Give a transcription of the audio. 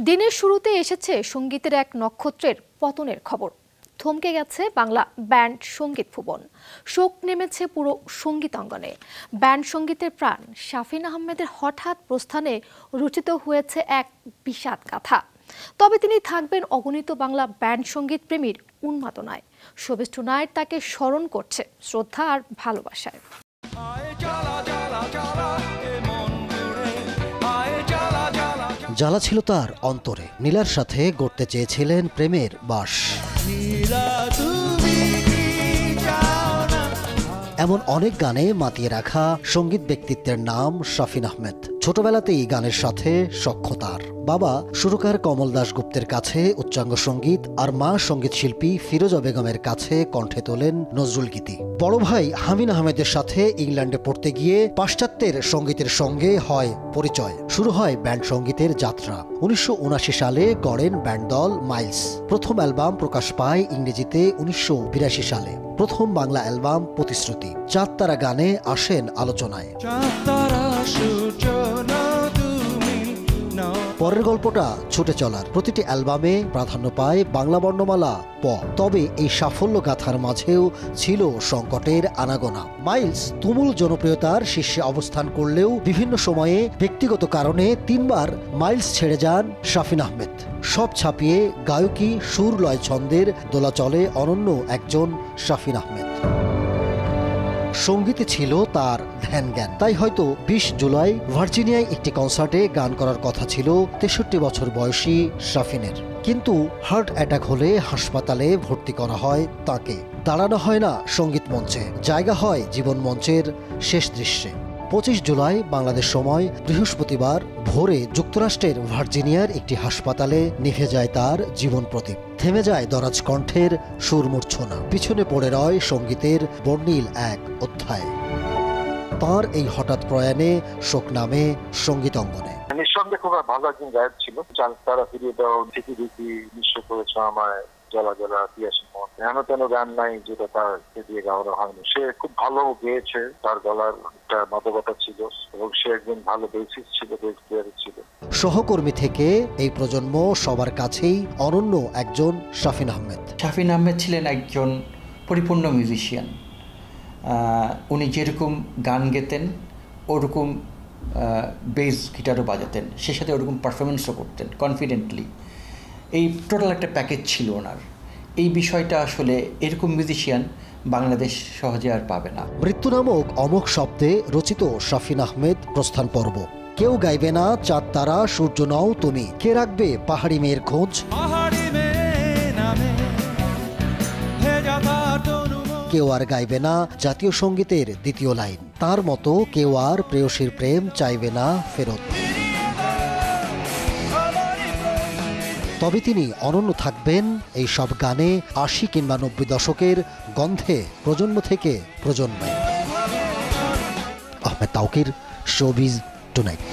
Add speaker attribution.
Speaker 1: দিনের শুরুতে এসেছে সঙ্গীতের এক নক্ষত্রের পতনের খবর। থমকে গেছে বাংলা ব্যান্ড সঙ্গীত ভুবন। শোক নেমেছে পুরো সঙ্গীত অঙ্গনে। ব্যান্ড সঙ্গীতের প্রাণ শাফিন আহমেদের হঠাৎ প্রস্থানে রচিত হয়েছে এক বিষাদ গাথা। তবে তিনি থাকবেন অগণিত বাংলা ব্যান্ড সঙ্গীত প্রেমীর উন্মাদনায়। শোবিজ টুনাইট তাকে স্মরণ করছে শ্রদ্ধা আর ভালোবাসায়।
Speaker 2: জ্বালা ছিল তার অন্তরে, নীলার সাথে গড়তে চেয়েছিলেন প্রেমের বাস। এমন অনেক গানে মাতিয়ে রাখা সঙ্গীত ব্যক্তিত্বের নাম শাফিন আহমেদ। ছোটবেলাতেই গানের সাথে সখ্য তার। বাবা সুরকার কমল দাশগুপ্তের কাছে উচ্চাঙ্গ সঙ্গীত আর মা সঙ্গীত শিল্পী ফিরোজা বেগমের কাছে কণ্ঠে তোলেন নজরুল গীতি। বড় ভাই হামিন আহমেদের সাথে ইংল্যান্ডে পড়তে গিয়ে পাশ্চাত্যের সঙ্গীতের সঙ্গে হয় পরিচয়। শুরু হয় ব্যান্ড সঙ্গীতের যাত্রা। 1979 সালে গড়েন ব্যান্ড দল মাইলস। প্রথম অ্যালবাম প্রকাশ পায় ইংরেজিতে 1982 সালে। প্রথম বাংলা অ্যালবাম প্রতিশ্রুতি। চাঁদ তারা গানে আসেন আলোচনায়। পরের গল্পটা ছুটে চলার। প্রতিটি অ্যালবামে প্রাধান্য পায় বাংলা বর্ণমালা প। তবে এই সাফল্য গাথার মাঝেও ছিল সংকটের আনাগোনা। মাইলস তুমুল জনপ্রিয়তার শীর্ষে অবস্থান করলেও বিভিন্ন সময়ে ব্যক্তিগত কারণে 3 বার মাইলস ছেড়ে যান শাফিন আহমেদ। সব ছাপিয়ে গায়কী সুর লয় ছন্দের দোলাচলে অনন্য একজন শাফিন আহমেদ। সঙ্গীতে ছিল তার ধ্যান জ্ঞান। তাই হয়তো 20 জুলাই ভার্জিনিয়ায় একটি কনসার্টে গান করার কথা ছিল 63 বছর বয়সী শাফিনের। কিন্তু হার্ট অ্যাটাক হলে হাসপাতালে ভর্তি করা হয় তাকে। দাঁড়ানো হয় না সঙ্গীত মঞ্চে, জায়গা হয় জীবন মঞ্চের শেষ দৃশ্যে। 25 জুলাই বাংলাদেশ সময় বৃহস্পতিবার ভোরে যুক্তরাষ্ট্রের ভার্জিনিয়ার একটি হাসপাতালে নিভে যায় তার জীবন প্রদীপ। থেমে যায় দরাজ কণ্ঠের সুরমূর্ছনা। পিছনে পড়ে রয় সঙ্গীতের বর্ণিল এক অধ্যায়। তার এই হঠাৎ প্রয়াণে শোক নামে সঙ্গীত অঙ্গনে।
Speaker 3: নিঃসন্দেহে খুব ভালো একজন গায়ক ছিল। চাঁদ তারা ফিরিয়ে দাও, দেখি দেখি নিঃস্ব করেছ আমায়, জ্বালা জ্বালা পিয়াসী মন, এমন তেন গান নাই যেটা তার দিয়ে গাওয়ানো হয়নি। সে খুব ভালো গেয়েছে, তার গলার একটা মাদকতা ছিল এবং সে একজন ভালো বেসিস্ট ছিল, বেস প্লেয়ার ছিল।
Speaker 2: সহকর্মী থেকে এই প্রজন্ম সবার কাছেই অনন্য একজন শাফিন আহমেদ।
Speaker 4: শাফিন আহমেদ ছিলেন একজন পরিপূর্ণ মিউজিশিয়ান। উনি যেরকম গান গেতেন ওরকম বেস গিটারও বাজাতেন, সে সাথে ওরকম পারফরমেন্সও করতেন কনফিডেন্টলি। এই টোটাল একটা প্যাকেজ ছিল ওনার। এই বিষয়টা আসলে এরকম মিউজিশিয়ান বাংলাদেশ সহজে আর পাবে না।
Speaker 2: মৃত্যু নামক অমোঘ শব্দে রচিত শাফিন আহমেদ প্রস্থান পর্ব। কেউ গাইবে না চাঁদ তারা সূর্য নাও তুমি, কে রাখবে পাহাড়ি মেয়ের খোঁজ। কেউ আর গাইবে না জাতীয় সঙ্গীতের দ্বিতীয় লাইন। তার মতো কেউ আর প্রেয়সীর প্রেম চাইবে না ফেরত। তবে তিনি অনন্য থাকবেন এই সব গানে, 80 কিংবা 90 দশকের গন্ধে প্রজন্ম থেকে প্রজন্মে। Ahmed Tauquir, showbiz tonight.